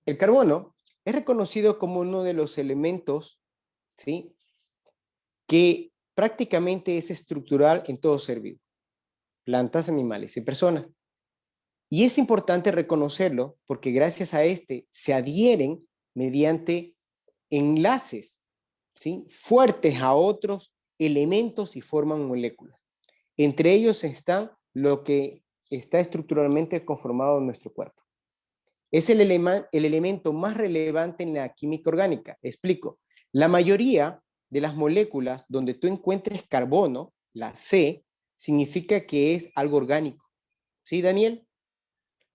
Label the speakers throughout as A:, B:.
A: El carbono es reconocido como uno de los elementos, ¿sí?, que prácticamente es estructural en todo ser vivo, plantas, animales y personas. Y es importante reconocerlo porque gracias a este se adhieren mediante enlaces, ¿sí?, fuertes a otros elementos y forman moléculas. Entre ellos están lo que está estructuralmente conformado en nuestro cuerpo. Es el elemento más relevante en la química orgánica. Explico. La mayoría de las moléculas donde tú encuentres carbono, la C, significa que es algo orgánico. ¿Sí, Daniel?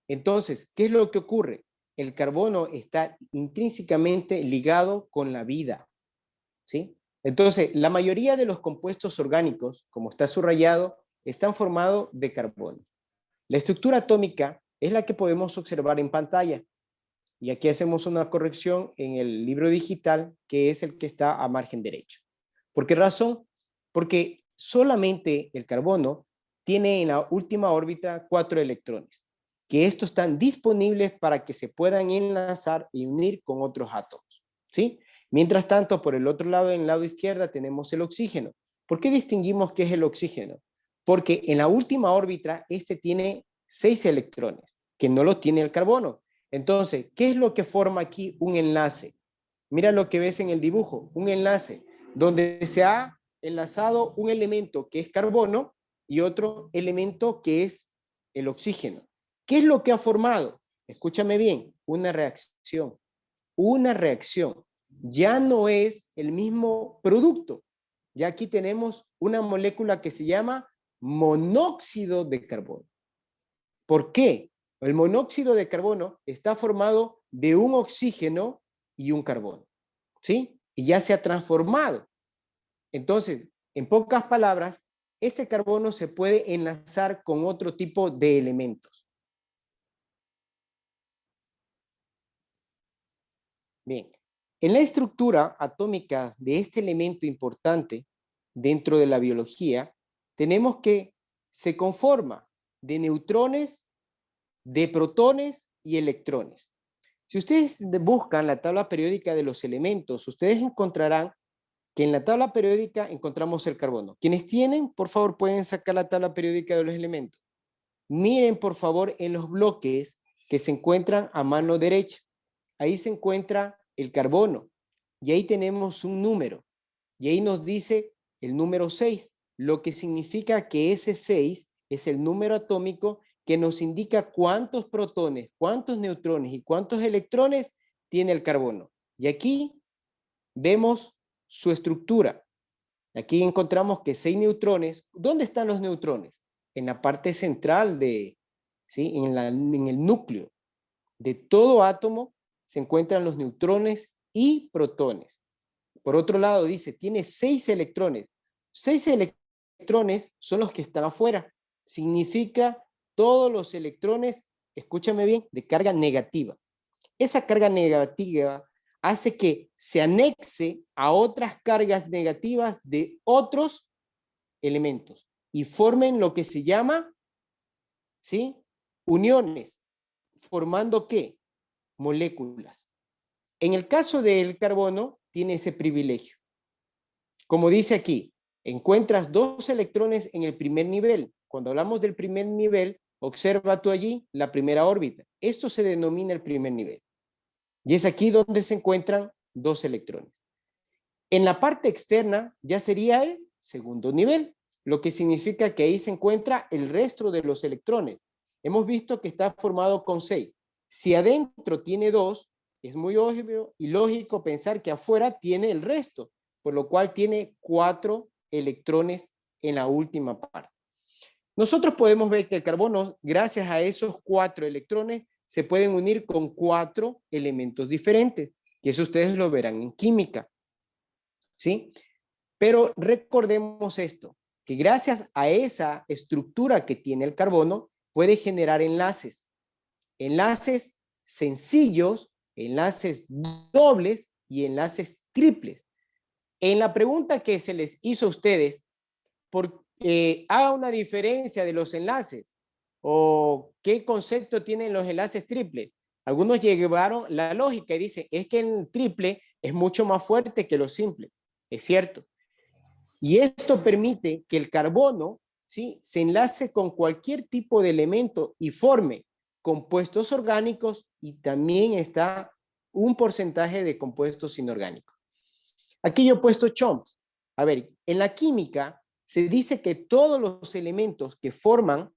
A: Entonces, ¿qué es lo que ocurre? El carbono está intrínsecamente ligado con la vida. ¿Sí? Entonces, la mayoría de los compuestos orgánicos, como está subrayado, están formados de carbono. La estructura atómica es la que podemos observar en pantalla. Y aquí hacemos una corrección en el libro digital, que es el que está a margen derecho. ¿Por qué razón? Porque solamente el carbono tiene en la última órbita 4 electrones, que estos están disponibles para que se puedan enlazar y unir con otros átomos. ¿Sí? Mientras tanto, por el otro lado, en el lado izquierdo, tenemos el oxígeno. ¿Por qué distinguimos qué es el oxígeno? Porque en la última órbita, este tiene 6 electrones, que no lo tiene el carbono. Entonces, ¿qué es lo que forma aquí un enlace? Mira lo que ves en el dibujo, un enlace donde se ha enlazado un elemento que es carbono y otro elemento que es el oxígeno. ¿Qué es lo que ha formado? Escúchame bien, una reacción. Una reacción. Ya no es el mismo producto. Ya aquí tenemos una molécula que se llama monóxido de carbono. ¿Por qué? El monóxido de carbono está formado de un oxígeno y un carbono, ¿sí? Y ya se ha transformado. Entonces, en pocas palabras, este carbono se puede enlazar con otro tipo de elementos. Bien, en la estructura atómica de este elemento importante dentro de la biología, tenemos que se conforma de neutrones, de protones y electrones. Si ustedes buscan la tabla periódica de los elementos, ustedes encontrarán que en la tabla periódica encontramos el carbono. Quienes tienen, por favor, pueden sacar la tabla periódica de los elementos. Miren, por favor, en los bloques que se encuentran a mano derecha. Ahí se encuentra el carbono y ahí tenemos un número. Y ahí nos dice el número 6, lo que significa que ese 6 es el número atómico que nos indica cuántos protones, cuántos neutrones y cuántos electrones tiene el carbono. Y aquí vemos su estructura. Aquí encontramos que 6 neutrones. ¿Dónde están los neutrones? En la parte central de, ¿sí?, en el núcleo de todo átomo se encuentran los neutrones y protones. Por otro lado, dice, tiene 6 electrones. 6 electrones son los que están afuera. Significa todos los electrones, escúchame bien, de carga negativa. Esa carga negativa hace que se anexe a otras cargas negativas de otros elementos y formen lo que se llama, ¿sí?, uniones. ¿Formando qué? Moléculas. En el caso del carbono, tiene ese privilegio. Como dice aquí, encuentras 2 electrones en el primer nivel. Cuando hablamos del primer nivel, observa tú allí la primera órbita. Esto se denomina el primer nivel. Y es aquí donde se encuentran 2 electrones. En la parte externa ya sería el segundo nivel, lo que significa que ahí se encuentra el resto de los electrones. Hemos visto que está formado con 6. Si adentro tiene 2, es muy obvio y lógico pensar que afuera tiene el resto, por lo cual tiene 4 electrones en la última parte. Nosotros podemos ver que el carbono, gracias a esos 4 electrones, se pueden unir con 4 elementos diferentes, que eso ustedes lo verán en química, ¿sí? Pero recordemos esto, que gracias a esa estructura que tiene el carbono, puede generar enlaces. Enlaces sencillos, enlaces dobles y enlaces triples. En la pregunta que se les hizo a ustedes, haga una diferencia de los enlaces o qué concepto tienen los enlaces triples. Algunos llevaron la lógica y dicen, es que el triple es mucho más fuerte que lo simple. Es cierto. Y esto permite que el carbono, ¿sí?, se enlace con cualquier tipo de elemento y forme compuestos orgánicos, y también está un porcentaje de compuestos inorgánicos. Aquí yo he puesto chunks. A ver, en la química se dice que todos los elementos que forman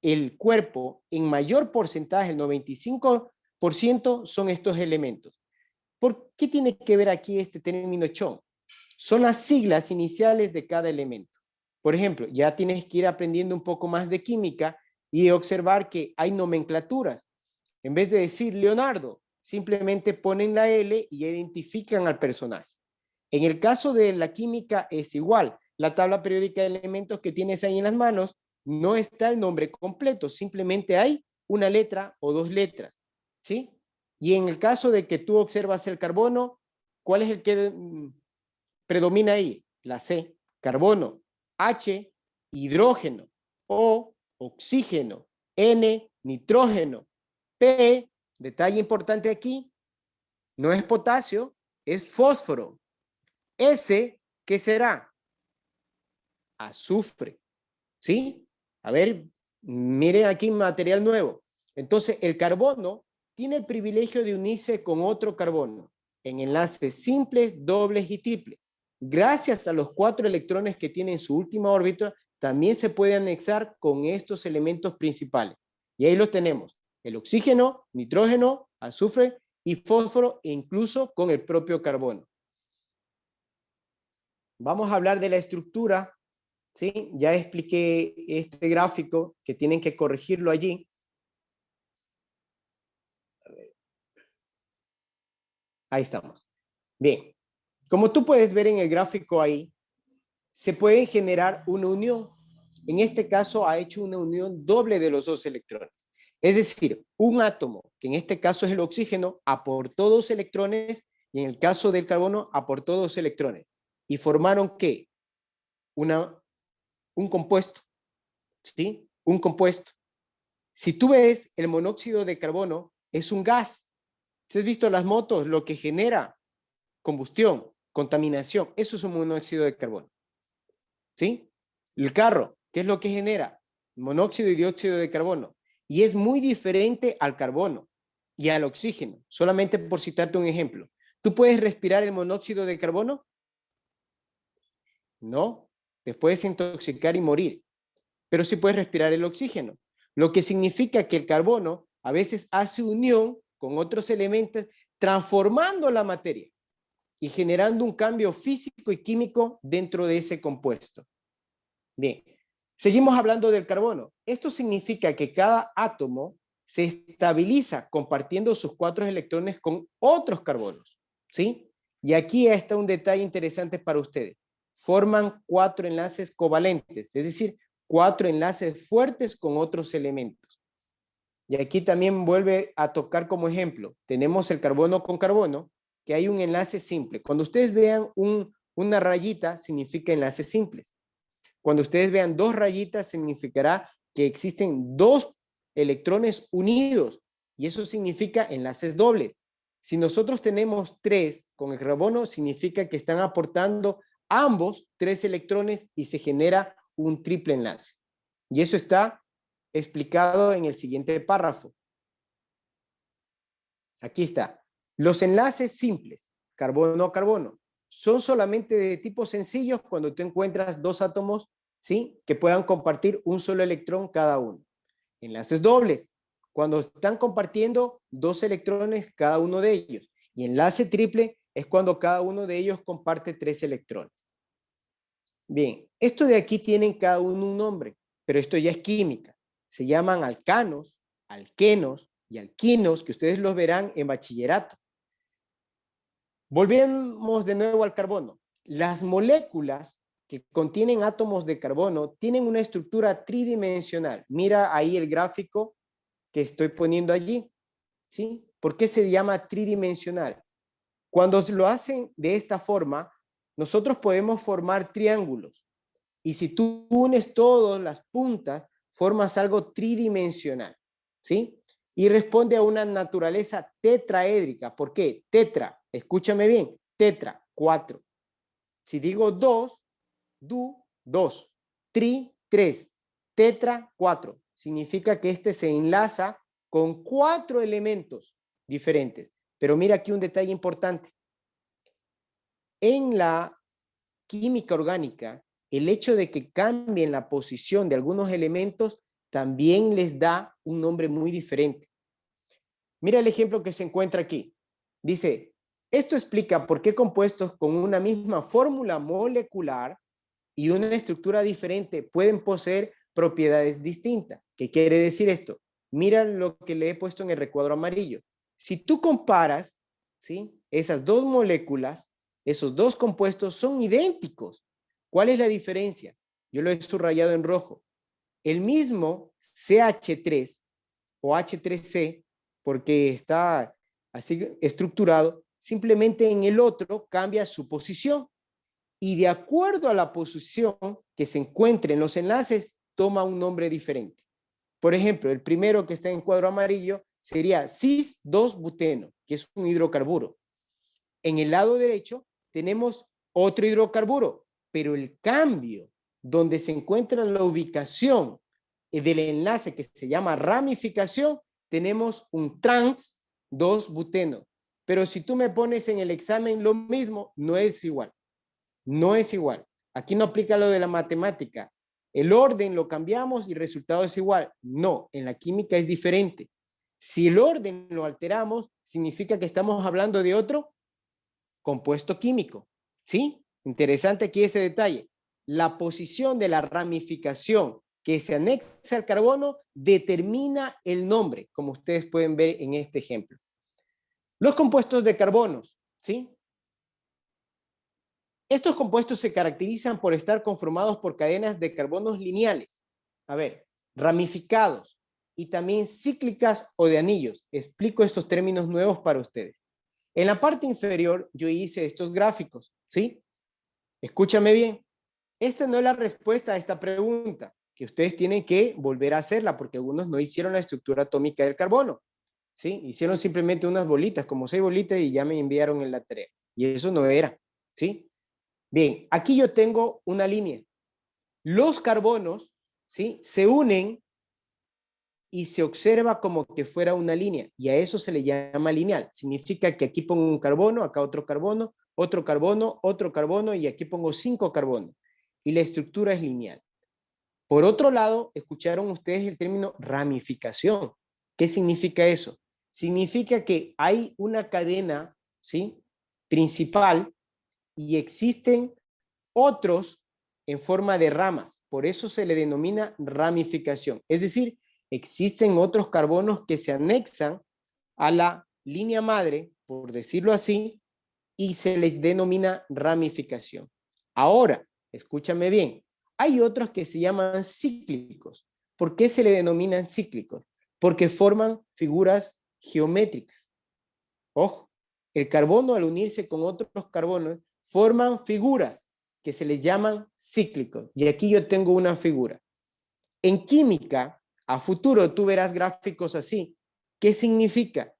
A: el cuerpo en mayor porcentaje, el 95%, son estos elementos. ¿Por qué tiene que ver aquí este término chunk? Son las siglas iniciales de cada elemento. Por ejemplo, ya tienes que ir aprendiendo un poco más de química y observar que hay nomenclaturas. En vez de decir Leonardo, simplemente ponen la L y identifican al personaje. En el caso de la química es igual. La tabla periódica de elementos que tienes ahí en las manos no está el nombre completo, simplemente hay una letra o dos letras, ¿sí? Y en el caso de que tú observas el carbono, ¿cuál es el que predomina ahí? La C, carbono. H, hidrógeno. O, oxígeno. N, nitrógeno. P, detalle importante aquí, no es potasio, es fósforo. S, ¿qué será? Azufre. ¿Sí? A ver, miren aquí material nuevo. Entonces, el carbono tiene el privilegio de unirse con otro carbono en enlaces simples, dobles y triples. Gracias a los 4 electrones que tiene en su última órbita, también se puede anexar con estos elementos principales. Y ahí los tenemos: el oxígeno, nitrógeno, azufre y fósforo, e incluso con el propio carbono. Vamos a hablar de la estructura. ¿Sí? Ya expliqué este gráfico que tienen que corregirlo allí. Ahí estamos. Bien, como tú puedes ver en el gráfico ahí, se puede generar una unión. En este caso ha hecho una unión doble de los dos electrones. Es decir, un átomo, que en este caso es el oxígeno, aportó 2 electrones, y en el caso del carbono aportó 2 electrones. ¿Y formaron qué? Un compuesto. ¿Sí? Un compuesto. Si tú ves, el monóxido de carbono es un gas. Si has visto las motos, lo que genera combustión, contaminación, eso es un monóxido de carbono. ¿Sí? El carro, ¿qué es lo que genera? Monóxido y dióxido de carbono. Y es muy diferente al carbono y al oxígeno. Solamente por citarte un ejemplo. ¿Tú puedes respirar el monóxido de carbono? No. Te puedes intoxicar y morir. Pero sí puedes respirar el oxígeno. Lo que significa que el carbono a veces hace unión con otros elementos, transformando la materia y generando un cambio físico y químico dentro de ese compuesto. Bien, seguimos hablando del carbono. Esto significa que cada átomo se estabiliza compartiendo sus 4 electrones con otros carbonos, ¿sí? Y aquí está un detalle interesante para ustedes. Forman 4 enlaces covalentes, es decir, 4 enlaces fuertes con otros elementos. Y aquí también vuelve a tocar como ejemplo. Tenemos el carbono con carbono, que hay un enlace simple. Cuando ustedes vean una rayita, significa enlaces simples. Cuando ustedes vean 2 rayitas, significará que existen 2 electrones unidos, y eso significa enlaces dobles. Si nosotros tenemos 3 con el carbono, significa que están aportando ambos 3 electrones y se genera un triple enlace. Y eso está explicado en el siguiente párrafo. Aquí está. Los enlaces simples, carbono-carbono, son solamente de tipo sencillos cuando tú encuentras 2 átomos, ¿sí?, que puedan compartir un solo electrón cada uno. Enlaces dobles, cuando están compartiendo 2 electrones cada uno de ellos. Y enlace triple es cuando cada uno de ellos comparte 3 electrones. Bien, esto de aquí tienen cada uno un nombre, pero esto ya es química. Se llaman alcanos, alquenos y alquinos, que ustedes los verán en bachillerato. Volvemos de nuevo al carbono. Las moléculas que contienen átomos de carbono tienen una estructura tridimensional. Mira ahí el gráfico que estoy poniendo allí, ¿sí? ¿Por qué se llama tridimensional? Cuando lo hacen de esta forma, nosotros podemos formar triángulos. Y si tú unes todas las puntas, formas algo tridimensional, ¿sí? y responde a una naturaleza tetraédrica. ¿Por qué? Tetra, escúchame bien, tetra, 4. Si digo 2, du, 2, tri, 3, tetra, 4. Significa que este se enlaza con 4 elementos diferentes. Pero mira aquí un detalle importante. En la química orgánica, el hecho de que cambien la posición de algunos elementos también les da un nombre muy diferente. Mira el ejemplo que se encuentra aquí. Dice, esto explica por qué compuestos con una misma fórmula molecular y una estructura diferente pueden poseer propiedades distintas. ¿Qué quiere decir esto? Mira lo que le he puesto en el recuadro amarillo. Si tú comparas, ¿sí?, esas dos moléculas, esos dos compuestos son idénticos. ¿Cuál es la diferencia? Yo lo he subrayado en rojo. El mismo CH3 o H3C, porque está así estructurado, simplemente en el otro cambia su posición. Y de acuerdo a la posición que se encuentre en los enlaces, toma un nombre diferente. Por ejemplo, el primero que está en cuadro amarillo sería cis-2-buteno, que es un hidrocarburo. En el lado derecho tenemos otro hidrocarburo, pero el cambio donde se encuentra la ubicación del enlace que se llama ramificación, tenemos un trans-2-buteno. Pero si tú me pones en el examen lo mismo, no es igual. No es igual. Aquí no aplica lo de la matemática. El orden lo cambiamos y el resultado es igual. No, en la química es diferente. Si el orden lo alteramos, significa que estamos hablando de otro compuesto químico. ¿Sí? Interesante aquí ese detalle. La posición de la ramificación que se anexa al carbono determina el nombre, como ustedes pueden ver en este ejemplo. Los compuestos de carbonos, ¿sí? Estos compuestos se caracterizan por estar conformados por cadenas de carbonos lineales, a ver, ramificados y también cíclicas o de anillos. Explico estos términos nuevos para ustedes. En la parte inferior yo hice estos gráficos, ¿sí? Escúchame bien. Esta no es la respuesta a esta pregunta, que ustedes tienen que volver a hacerla porque algunos no hicieron la estructura atómica del carbono, ¿sí? Hicieron simplemente unas bolitas, como 6 bolitas y ya me enviaron en la tarea. Y eso no era, ¿sí? Bien, aquí yo tengo una línea. Los carbonos, ¿sí?, se unen y se observa como que fuera una línea, y a eso se le llama lineal. Significa que aquí pongo un carbono, acá otro carbono, otro carbono, otro carbono, y aquí pongo 5 carbonos. Y la estructura es lineal. Por otro lado, escucharon ustedes el término ramificación. ¿Qué significa eso? Significa que hay una cadena, ¿sí?, principal y existen otros en forma de ramas. Por eso se le denomina ramificación. Es decir, existen otros carbonos que se anexan a la línea madre, por decirlo así, y se les denomina ramificación. Ahora, escúchame bien, hay otros que se llaman cíclicos. ¿Por qué se le denominan cíclicos? Porque forman figuras geométricas. Ojo, el carbono al unirse con otros carbonos forman figuras que se les llaman cíclicos. Y aquí yo tengo una figura. En química, a futuro tú verás gráficos así. ¿Qué significa?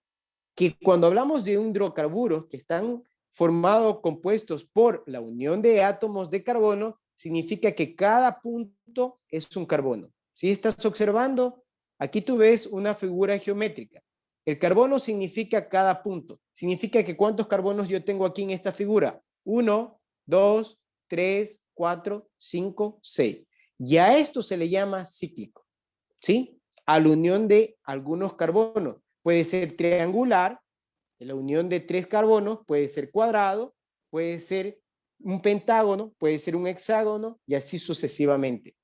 A: Que cuando hablamos de hidrocarburos que están formados, compuestos por la unión de átomos de carbono, significa que cada punto es un carbono. Si estás observando, aquí tú ves una figura geométrica. El carbono significa cada punto. Significa que ¿cuántos carbonos yo tengo aquí en esta figura? 1, 2, 3, 4, 5, 6. Y a esto se le llama cíclico, ¿sí? A la unión de algunos carbonos. Puede ser triangular, la unión de 3 carbonos, puede ser cuadrado, puede ser un pentágono, puede ser un hexágono y así sucesivamente.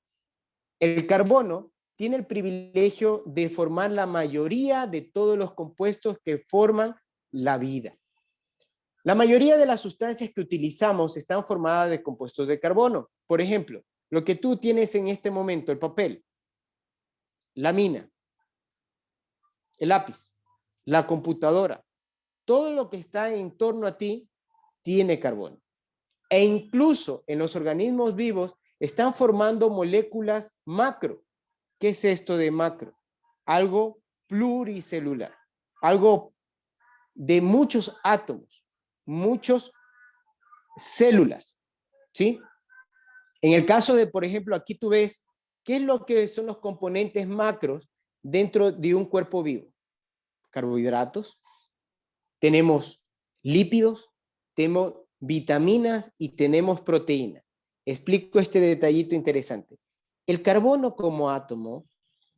A: El carbono tiene el privilegio de formar la mayoría de todos los compuestos que forman la vida. La mayoría de las sustancias que utilizamos están formadas de compuestos de carbono. Por ejemplo, lo que tú tienes en este momento, el papel, la mina, el lápiz, la computadora, todo lo que está en torno a ti tiene carbono. E incluso en los organismos vivos están formando moléculas macro. ¿Qué es esto de macro? Algo pluricelular, algo de muchos átomos, muchas células, ¿sí? En el caso de, por ejemplo, aquí tú ves, ¿qué es lo que son los componentes macros dentro de un cuerpo vivo? Carbohidratos, tenemos lípidos, tenemos vitaminas y tenemos proteínas. Explico este detallito interesante. El carbono como átomo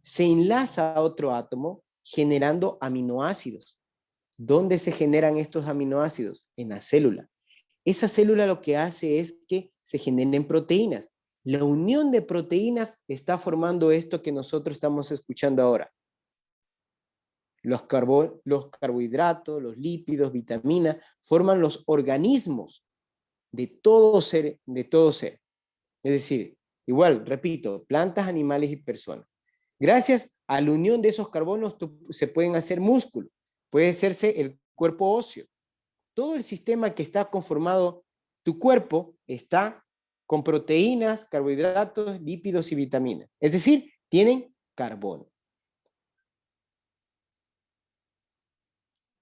A: se enlaza a otro átomo generando aminoácidos. ¿Dónde se generan estos aminoácidos? En la célula. Esa célula lo que hace es que se generen proteínas. La unión de proteínas está formando esto que nosotros estamos escuchando ahora. Los carbohidratos, los lípidos, vitaminas, forman los organismos de todo ser, de todo ser. Es decir, igual, repito, plantas, animales y personas. Gracias a la unión de esos carbonos se pueden hacer músculos, puede hacerse el cuerpo óseo. Todo el sistema que está conformado, tu cuerpo está con proteínas, carbohidratos, lípidos y vitaminas. Es decir, tienen carbono.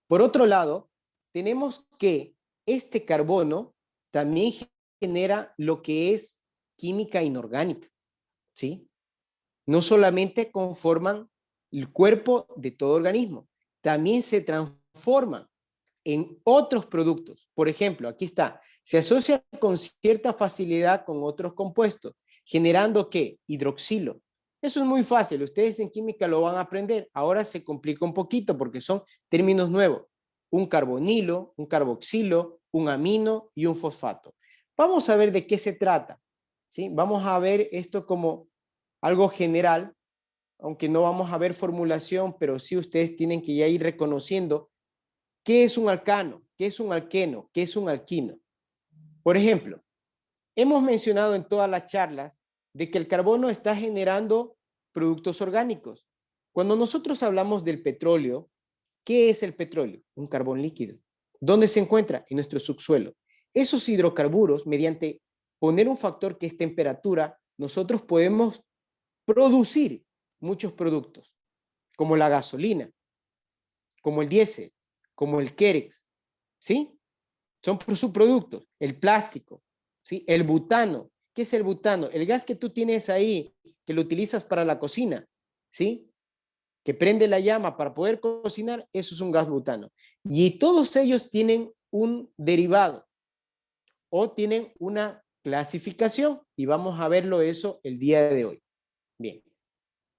A: Por otro lado, tenemos que este carbono también genera lo que es química inorgánica, ¿sí? No solamente conforman el cuerpo de todo organismo, también se transforman en otros productos. Por ejemplo, aquí está, se asocia con cierta facilidad con otros compuestos, generando ¿qué? Hidroxilo. Eso es muy fácil, ustedes en química lo van a aprender. Ahora se complica un poquito porque son términos nuevos. Un carbonilo, un carboxilo, un amino y un fosfato. Vamos a ver de qué se trata, ¿sí? Vamos a ver esto como algo general, aunque no vamos a ver formulación, pero sí ustedes tienen que ya ir reconociendo qué es un alcano, qué es un alqueno, qué es un alquino. Por ejemplo, hemos mencionado en todas las charlas de que el carbono está generando productos orgánicos. Cuando nosotros hablamos del petróleo, ¿qué es el petróleo? Un carbón líquido. ¿Dónde se encuentra? En nuestro subsuelo. Esos hidrocarburos, mediante poner un factor que es temperatura, nosotros podemos producir muchos productos, como la gasolina, como el diésel, como el Querex, ¿sí? Son subproductos. El plástico, ¿sí? El butano. ¿Qué es el butano? El gas que tú tienes ahí, que lo utilizas para la cocina, ¿sí? Que prende la llama para poder cocinar, eso es un gas butano. Y todos ellos tienen un derivado o tienen una clasificación y vamos a verlo eso el día de hoy. Bien,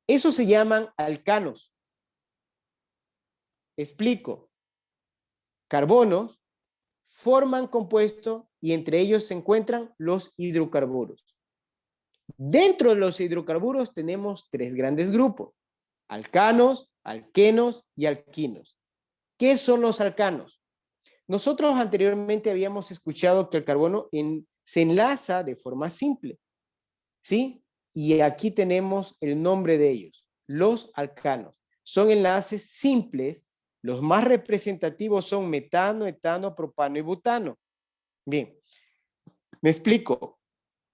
A: eso se llaman alcanos. Explico. Carbonos forman compuestos y entre ellos se encuentran los hidrocarburos. Dentro de los hidrocarburos tenemos tres grandes grupos: alcanos, alquenos y alquinos. ¿Qué son los alcanos? Nosotros anteriormente habíamos escuchado que el carbono se enlaza de forma simple, ¿sí? Y aquí tenemos el nombre de ellos, los alcanos. Son enlaces simples, los más representativos son metano, etano, propano y butano. Bien, me explico.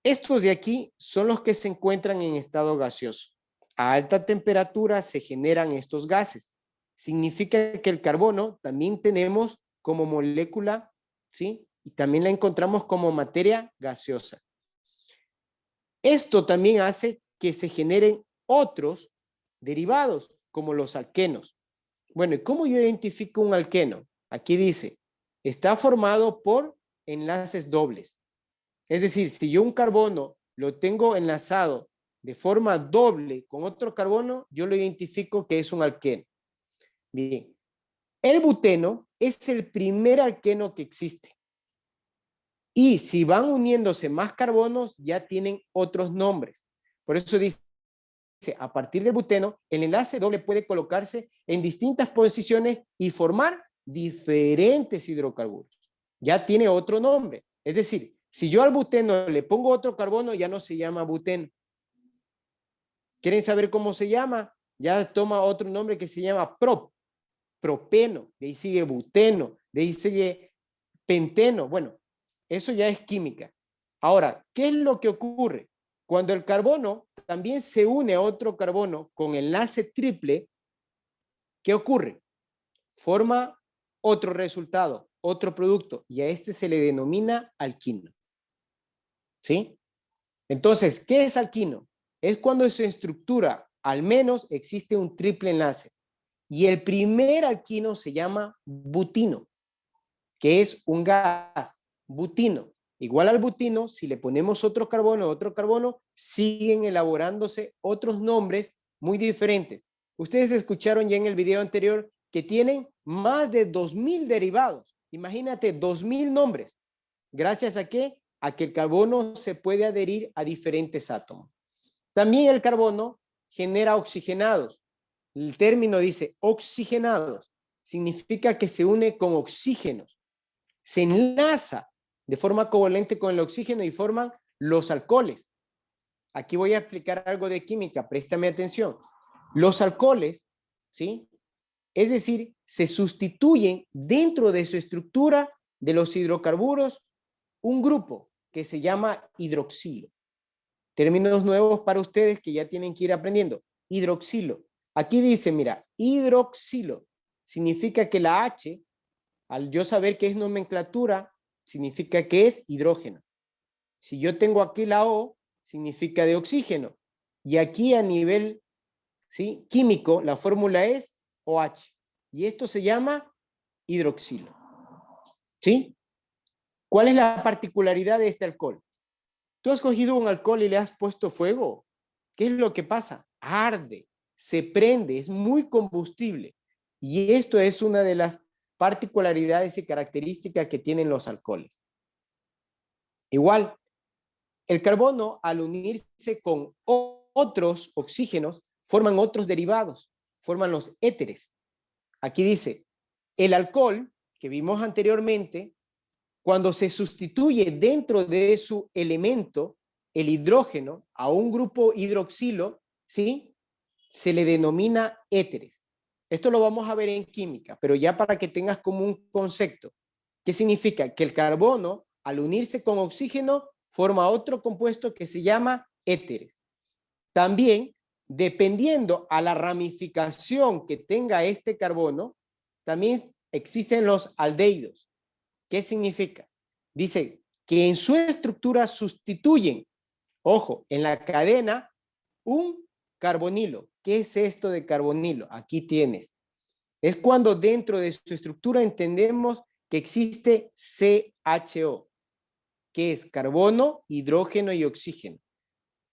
A: Estos de aquí son los que se encuentran en estado gaseoso. A alta temperatura se generan estos gases. Significa que el carbono también tenemos como molécula, ¿sí? Y también la encontramos como materia gaseosa. Esto también hace que se generen otros derivados, como los alquenos. Bueno, ¿y cómo yo identifico un alqueno? Aquí dice, está formado por enlaces dobles. Es decir, si yo un carbono lo tengo enlazado de forma doble con otro carbono, yo lo identifico que es un alqueno. Bien, el buteno es el primer alqueno que existe. Y si van uniéndose más carbonos, ya tienen otros nombres. Por eso dice, a partir del buteno, el enlace doble puede colocarse en distintas posiciones y formar diferentes hidrocarburos. Ya tiene otro nombre. Es decir, si yo al buteno le pongo otro carbono, ya no se llama buteno. ¿Quieren saber cómo se llama? Ya toma otro nombre que se llama propeno. De ahí sigue buteno, de ahí sigue penteno. Bueno, eso ya es química. Ahora, ¿qué es lo que ocurre? Cuando el carbono también se une a otro carbono con enlace triple, ¿Qué ocurre? Forma otro resultado, otro producto, y a este se le denomina alquino. ¿Sí? Entonces, ¿qué es alquino? Es cuando en su estructura al menos existe un triple enlace. Y el primer alquino se llama butino, que es un gas, butino. Igual al butino, si le ponemos otro carbono, siguen elaborándose otros nombres muy diferentes. Ustedes escucharon ya en el video anterior que tienen más de 2000 derivados. Imagínate, 2000 nombres. ¿Gracias a qué? A que el carbono se puede adherir a diferentes átomos. También el carbono genera oxigenados. El término dice oxigenados. Significa que se une con oxígenos. Se enlaza de forma covalente con el oxígeno y forman los alcoholes. Aquí voy a explicar algo de química, préstame atención. Los alcoholes, ¿sí? Es decir, se sustituyen dentro de su estructura de los hidrocarburos un grupo que se llama hidroxilo. Términos nuevos para ustedes que ya tienen que ir aprendiendo. Hidroxilo. Aquí dice, mira, hidroxilo. Significa que la H, al yo saber que es nomenclatura, significa que es hidrógeno. Si yo tengo aquí la O, significa de oxígeno. Y aquí a nivel, ¿sí?, químico, la fórmula es OH. Y esto se llama hidroxilo. ¿Sí? ¿Cuál es la particularidad de este alcohol? Tú has cogido un alcohol y le has puesto fuego. ¿Qué es lo que pasa? Arde, se prende, es muy combustible. Y esto es una de las particularidades y características que tienen los alcoholes. Igual, el carbono, al unirse con otros oxígenos, forman otros derivados, forman los éteres. Aquí dice, el alcohol, que vimos anteriormente, cuando se sustituye dentro de su elemento, el hidrógeno, a un grupo hidroxilo, ¿sí?, se le denomina éteres. Esto lo vamos a ver en química, pero ya para que tengas como un concepto. ¿Qué significa? Que el carbono, al unirse con oxígeno, forma otro compuesto que se llama éteres. También, dependiendo a la ramificación que tenga este carbono, también existen los aldehídos. ¿Qué significa? Dice que en su estructura sustituyen, ojo, en la cadena, un carbonilo. ¿Qué es esto de carbonilo? Aquí tienes. Es cuando dentro de su estructura entendemos que existe CHO, que es carbono, hidrógeno y oxígeno.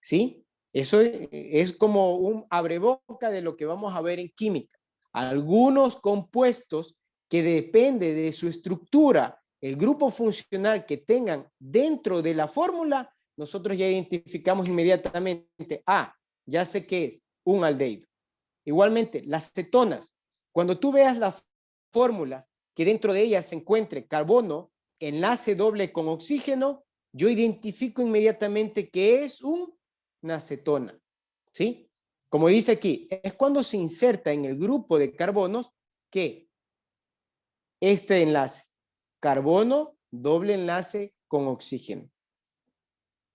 A: ¿Sí? Eso es como un abreboca de lo que vamos a ver en química. Algunos compuestos que depende de su estructura, el grupo funcional que tengan dentro de la fórmula, nosotros ya identificamos inmediatamente, ya sé que es un aldehído. Igualmente, las cetonas, cuando tú veas las fórmulas que dentro de ellas se encuentre carbono, enlace doble con oxígeno, yo identifico inmediatamente que es una acetona, ¿sí? Como dice aquí, es cuando se inserta en el grupo de carbonos que este enlace, carbono, doble enlace con oxígeno.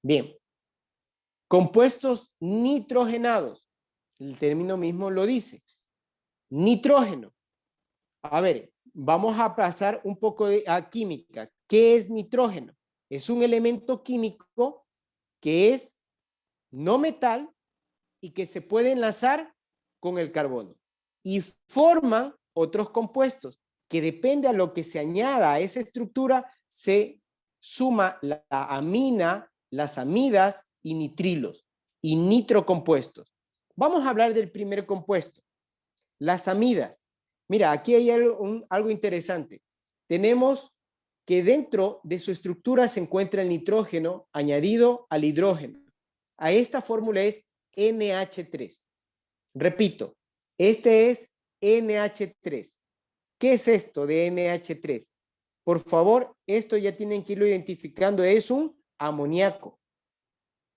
A: Bien, compuestos nitrogenados, el término mismo lo dice. Nitrógeno. A ver, vamos a pasar un poco a química. ¿Qué es nitrógeno? Es un elemento químico que es no metal y que se puede enlazar con el carbono. Y forman otros compuestos que depende a lo que se añada a esa estructura, se suma la amina, las amidas y nitrilos y nitrocompuestos. Vamos a hablar del primer compuesto, las amidas. Mira, aquí hay algo interesante. Tenemos que dentro de su estructura se encuentra el nitrógeno añadido al hidrógeno. A esta fórmula es NH3. Repito, este es NH3. ¿Qué es esto de NH3? Por favor, esto ya tienen que irlo identificando. Es un amoníaco.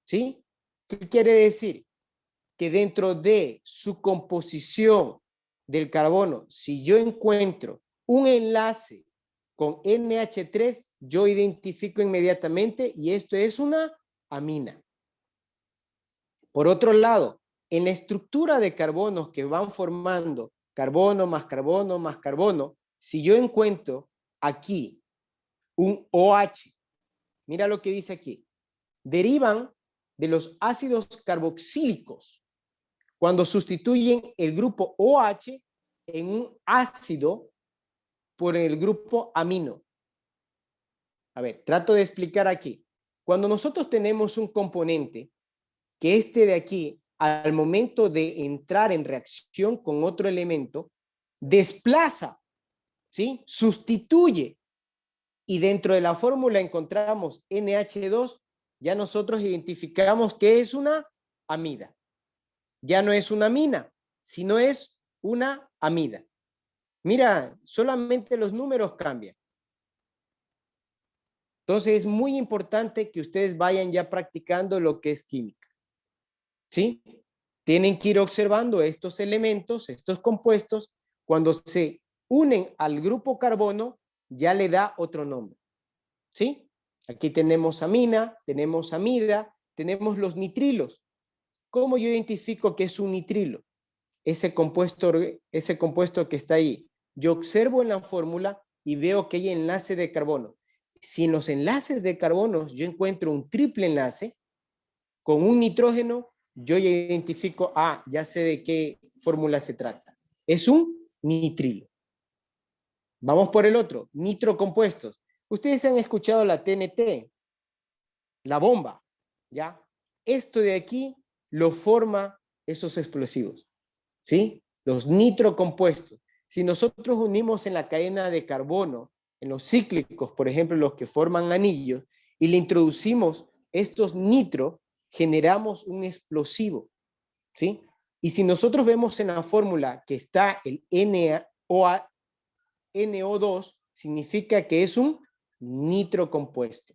A: ¿Sí? ¿Qué quiere decir? Que dentro de su composición del carbono, si yo encuentro un enlace con NH3, yo identifico inmediatamente y esto es una amina. Por otro lado, en la estructura de carbonos que van formando carbono más carbono más carbono, si yo encuentro aquí un OH, mira lo que dice aquí, derivan de los ácidos carboxílicos cuando sustituyen el grupo OH en un ácido por el grupo amino. A ver, trato de explicar aquí. Cuando nosotros tenemos un componente, que este de aquí, al momento de entrar en reacción con otro elemento, desplaza, ¿sí? Sustituye. Y dentro de la fórmula encontramos NH2, ya nosotros identificamos que es una amida. Ya no es una amina, sino es una amida. Mira, solamente los números cambian. Entonces es muy importante que ustedes vayan ya practicando lo que es química. ¿Sí? Tienen que ir observando estos elementos, estos compuestos, cuando se unen al grupo carbono, ya le da otro nombre. ¿Sí? Aquí tenemos amina, tenemos amida, tenemos los nitrilos. ¿Cómo yo identifico que es un nitrilo? Ese compuesto que está ahí. Yo observo en la fórmula y veo que hay enlace de carbono. Si en los enlaces de carbono yo encuentro un triple enlace con un nitrógeno, yo ya identifico, ya sé de qué fórmula se trata. Es un nitrilo. Vamos por el otro, nitrocompuestos. Ustedes han escuchado la TNT, la bomba, ¿ya? Esto de aquí lo forma esos explosivos, ¿sí? Los nitrocompuestos. Si nosotros unimos en la cadena de carbono, en los cíclicos, por ejemplo, los que forman anillos, y le introducimos estos nitro, generamos un explosivo, ¿sí? Y si nosotros vemos en la fórmula que está el NO2, significa que es un nitrocompuesto.